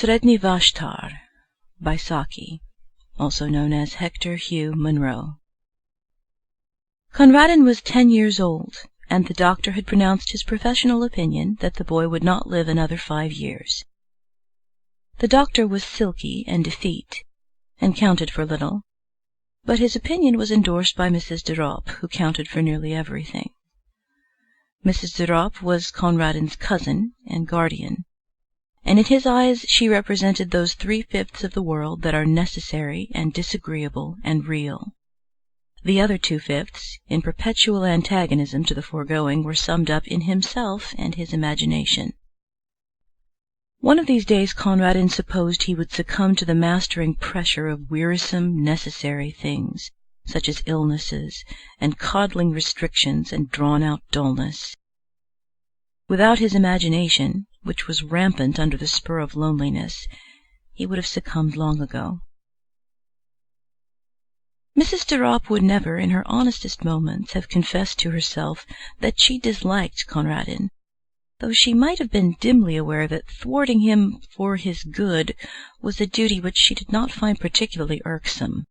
Sredni Vashtar by Saki, also known as Hector Hugh Munro. Conradin was 10 years old, and the doctor had pronounced his professional opinion that the boy would not live another 5 years. The doctor was silky and effete, and counted for little, but his opinion was endorsed by Mrs. de Ropp, who counted for nearly everything. Mrs. de Ropp was Conradin's cousin and guardian, and in his eyes she represented those 3/5 of the world that are necessary and disagreeable and real. The other 2/5, in perpetual antagonism to the foregoing, were summed up in himself and his imagination. One of these days Conradin supposed he would succumb to the mastering pressure of wearisome, necessary things, such as illnesses and coddling restrictions and drawn-out dullness. Without his imagination, which was rampant under the spur of loneliness, he would have succumbed long ago. Mrs. de Ropp would never, in her honestest moments, have confessed to herself that she disliked Conradin, though she might have been dimly aware that thwarting him for his good was a duty which she did not find particularly irksome.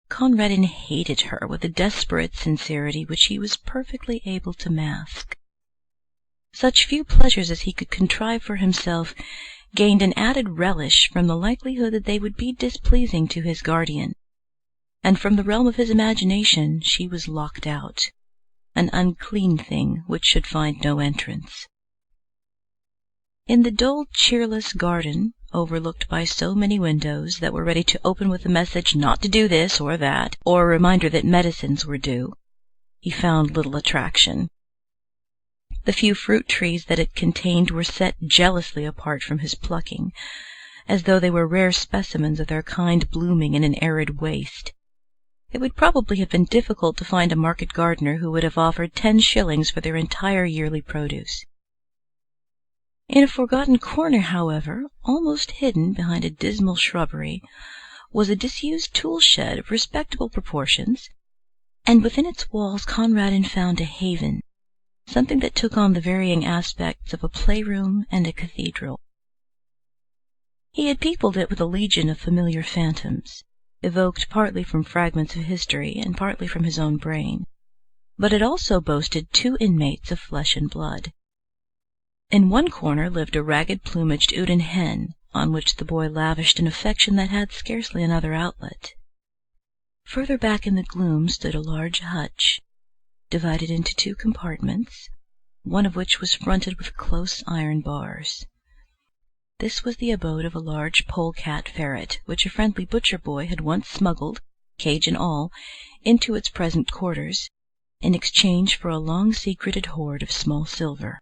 Conradin hated her with a desperate sincerity which he was perfectly able to mask. Such few pleasures as he could contrive for himself gained an added relish from the likelihood that they would be displeasing to his guardian, and from the realm of his imagination she was locked out, an unclean thing which should find no entrance. In the dull, cheerless garden, overlooked by so many windows that were ready to open with a message not to do this or that, or a reminder that medicines were due, he found little attraction. The few fruit trees that it contained were set jealously apart from his plucking, as though they were rare specimens of their kind blooming in an arid waste. It would probably have been difficult to find a market gardener who would have offered 10 shillings for their entire yearly produce. In a forgotten corner, however, almost hidden behind a dismal shrubbery, was a disused tool-shed of respectable proportions, and within its walls Conradin found a haven, something that took on the varying aspects of a playroom and a cathedral. He had peopled it with a legion of familiar phantoms, evoked partly from fragments of history and partly from his own brain, but it also boasted 2 inmates of flesh and blood. In one corner lived a ragged-plumaged Uden hen, on which the boy lavished an affection that had scarcely another outlet. Further back in the gloom stood a large hutch, divided into 2 compartments, one of which was fronted with close iron bars. This was the abode of a large polecat ferret, which a friendly butcher boy had once smuggled, cage and all, into its present quarters, in exchange for a long-secreted hoard of small silver.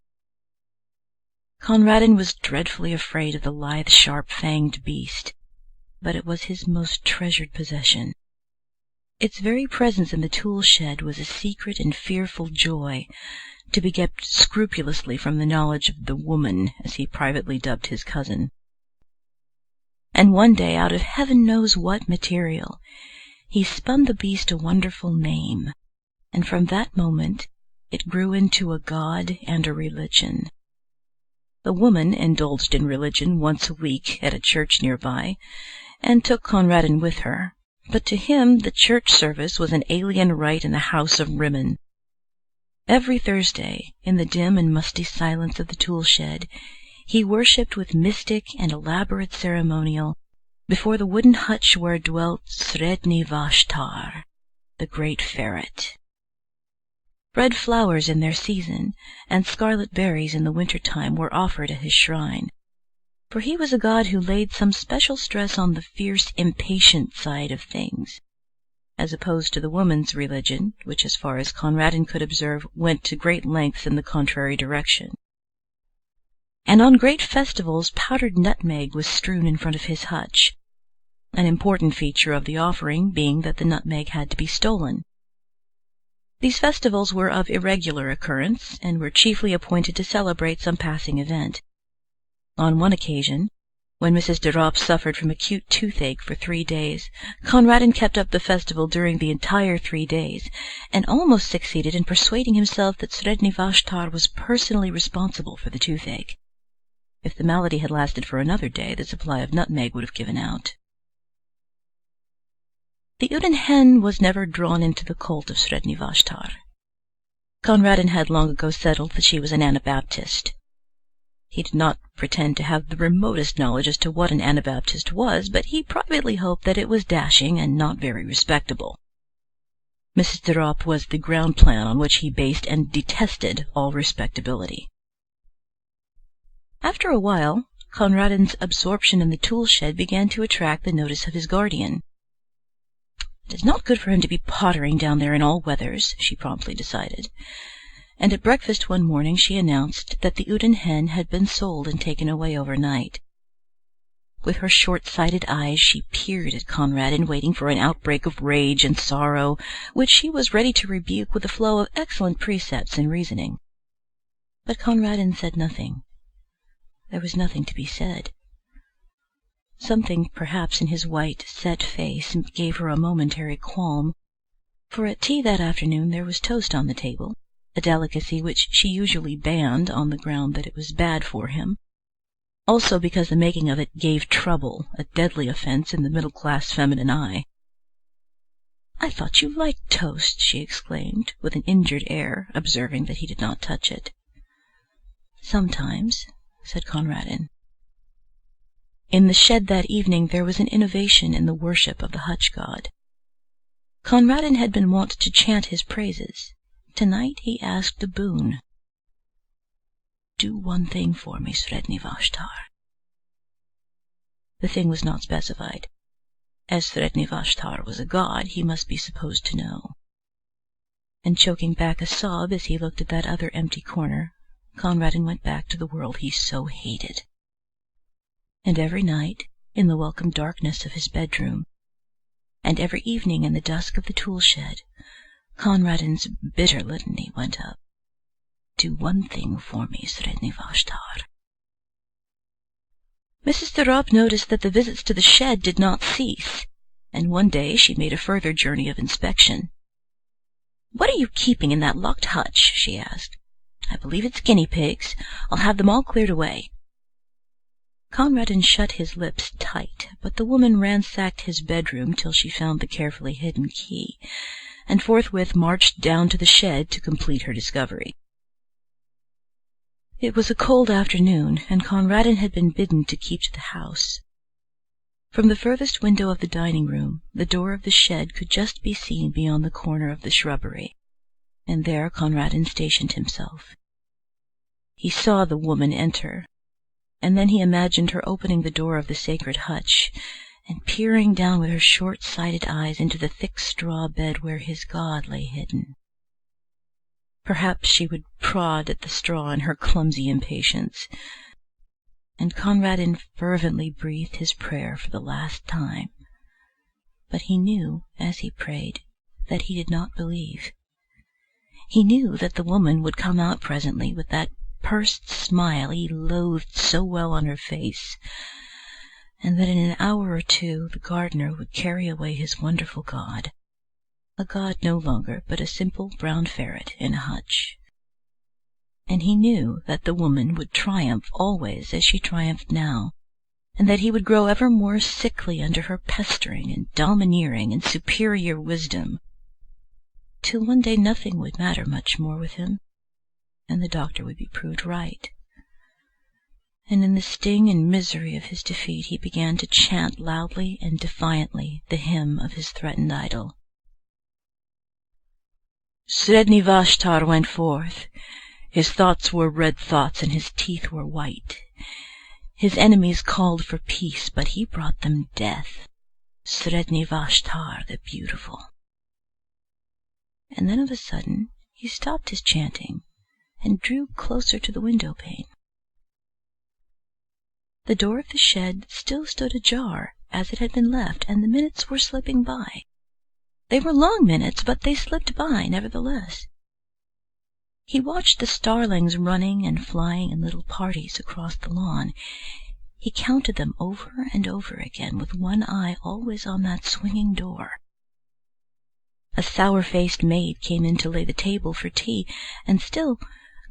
Conradin was dreadfully afraid of the lithe, sharp-fanged beast, but it was his most treasured possession. Its very presence in the tool-shed was a secret and fearful joy, to be kept scrupulously from the knowledge of the woman, as he privately dubbed his cousin. And one day, out of heaven knows what material, he spun the beast a wonderful name, and from that moment it grew into a god and a religion. The woman indulged in religion once a week at a church nearby, and took Conradin with her, but to him the church service was an alien rite in the house of Rimmon. Every Thursday, in the dim and musty silence of the tool-shed, he worshipped with mystic and elaborate ceremonial before the wooden hutch where dwelt Sredni Vashtar, the great ferret. Red flowers in their season, and scarlet berries in the winter-time were offered at his shrine, for he was a god who laid some special stress on the fierce, impatient side of things, as opposed to the woman's religion, which, as far as Conradin could observe, went to great lengths in the contrary direction. And on great festivals powdered nutmeg was strewn in front of his hutch, an important feature of the offering being that the nutmeg had to be stolen. These festivals were of irregular occurrence, and were chiefly appointed to celebrate some passing event. On one occasion, when Mrs. de Ropp suffered from acute toothache for 3 days, Conradin kept up the festival during the entire 3 days, and almost succeeded in persuading himself that Sredni Vashtar was personally responsible for the toothache. If the malady had lasted for another day, the supply of nutmeg would have given out. The Uden hen was never drawn into the cult of Sredni Vashtar. Conradin had long ago settled that she was an Anabaptist. He did not pretend to have the remotest knowledge as to what an Anabaptist was, but he privately hoped that it was dashing and not very respectable. Mrs. de Ropp was the ground plan on which he based and detested all respectability. After a while, Conradin's absorption in the tool shed began to attract the notice of his guardian. It is not good for him to be pottering down there in all weathers, she promptly decided, and at breakfast one morning she announced that the Uden hen had been sold and taken away overnight. With her short-sighted eyes she peered at Conradin, waiting for an outbreak of rage and sorrow, which she was ready to rebuke with a flow of excellent precepts and reasoning. But Conradin said nothing. There was nothing to be said. Something, perhaps, in his white, set face gave her a momentary qualm, for at tea that afternoon there was toast on the table, a delicacy which she usually banned on the ground that it was bad for him, also because the making of it gave trouble, a deadly offense in the middle-class feminine eye. "I thought you liked toast," she exclaimed, with an injured air, observing that he did not touch it. "Sometimes," said Conradin. In the shed that evening there was an innovation in the worship of the hutch god. Conradin had been wont to chant his praises. Tonight he asked a boon. "Do one thing for me, Sredni Vashtar." The thing was not specified. As Sredni Vashtar was a god, he must be supposed to know. And choking back a sob as he looked at that other empty corner, Conradin went back to the world he so hated. And every night, in the welcome darkness of his bedroom, and every evening in the dusk of the tool shed, Conradin's bitter litany went up. "Do one thing for me, Sredni Vashtar." Mrs. de Ropp noticed that the visits to the shed did not cease, and one day she made a further journey of inspection. "What are you keeping in that locked hutch?" she asked. "I believe it's guinea pigs. I'll have them all cleared away." Conradin shut his lips tight, but the woman ransacked his bedroom till she found the carefully hidden key, and forthwith marched down to the shed to complete her discovery. It was a cold afternoon, and Conradin had been bidden to keep to the house. From the furthest window of the dining room, the door of the shed could just be seen beyond the corner of the shrubbery, and there Conradin stationed himself. He saw the woman enter, and then he imagined her opening the door of the sacred hutch and peering down with her short-sighted eyes into the thick straw bed where his god lay hidden. Perhaps she would prod at the straw in her clumsy impatience, and Conradin fervently breathed his prayer for the last time. But he knew, as he prayed, that he did not believe. He knew that the woman would come out presently with that pursed smile he loathed so well on her face, and that in an hour or two the gardener would carry away his wonderful god, a god no longer but a simple brown ferret in a hutch. And he knew that the woman would triumph always as she triumphed now, and that he would grow ever more sickly under her pestering and domineering and superior wisdom, till one day nothing would matter much more with him, and the doctor would be proved right. And in the sting and misery of his defeat he began to chant loudly and defiantly the hymn of his threatened idol. Sredni Vashtar went forth. His thoughts were red thoughts, and his teeth were white. His enemies called for peace, but he brought them death. Sredni Vashtar the beautiful. And then of a sudden he stopped his chanting and drew closer to the window pane. The door of the shed still stood ajar, as it had been left, and the minutes were slipping by. They were long minutes, but they slipped by nevertheless. He watched the starlings running and flying in little parties across the lawn. He counted them over and over again, with one eye always on that swinging door. A sour-faced maid came in to lay the table for tea, and still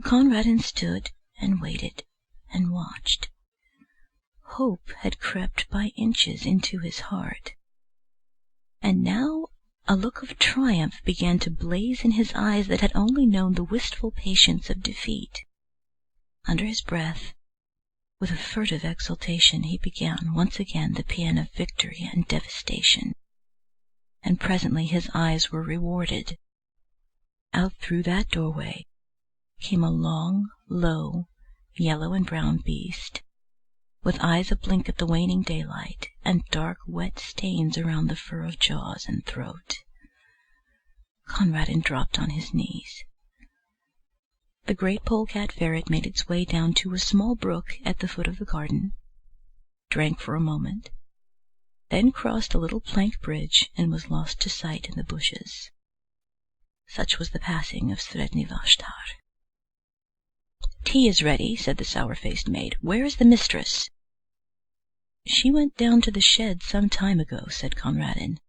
Conradin stood and waited and watched. Hope had crept by inches into his heart, and now a look of triumph began to blaze in his eyes that had only known the wistful patience of defeat. Under his breath, with a furtive exultation, he began once again the paean of victory and devastation, and presently his eyes were rewarded. Out through that doorway came a long, low, yellow and brown beast, with eyes ablink at the waning daylight, and dark, wet stains around the fur of jaws and throat. Conradin dropped on his knees. The great polecat ferret made its way down to a small brook at the foot of the garden, drank for a moment, then crossed a little plank bridge and was lost to sight in the bushes. Such was the passing of Sredni Vashtar. "Tea is ready," said the sour-faced maid. "Where is the mistress?" "She went down to the shed some time ago," said Conradin.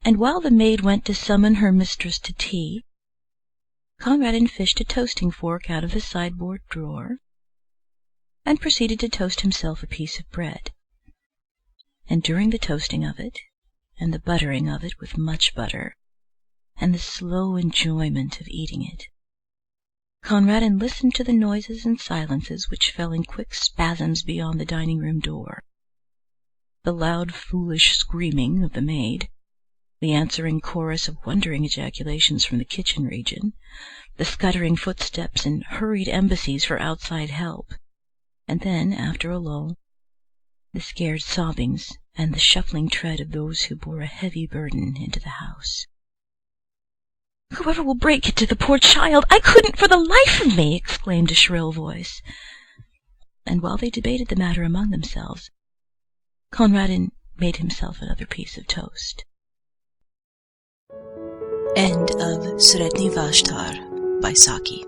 And while the maid went to summon her mistress to tea, Conradin fished a toasting fork out of his sideboard drawer and proceeded to toast himself a piece of bread. And during the toasting of it, and the buttering of it with much butter, and the slow enjoyment of eating it, Conradin listened to the noises and silences which fell in quick spasms beyond the dining-room door. The loud, foolish screaming of the maid, the answering chorus of wondering ejaculations from the kitchen region, the scuttering footsteps and hurried embassies for outside help, and then, after a lull, the scared sobbings and the shuffling tread of those who bore a heavy burden into the house. "Whoever will break it to the poor child? I couldn't for the life of me!" exclaimed a shrill voice. And while they debated the matter among themselves, Conradin made himself another piece of toast. End of Sredni Vashtar by Saki.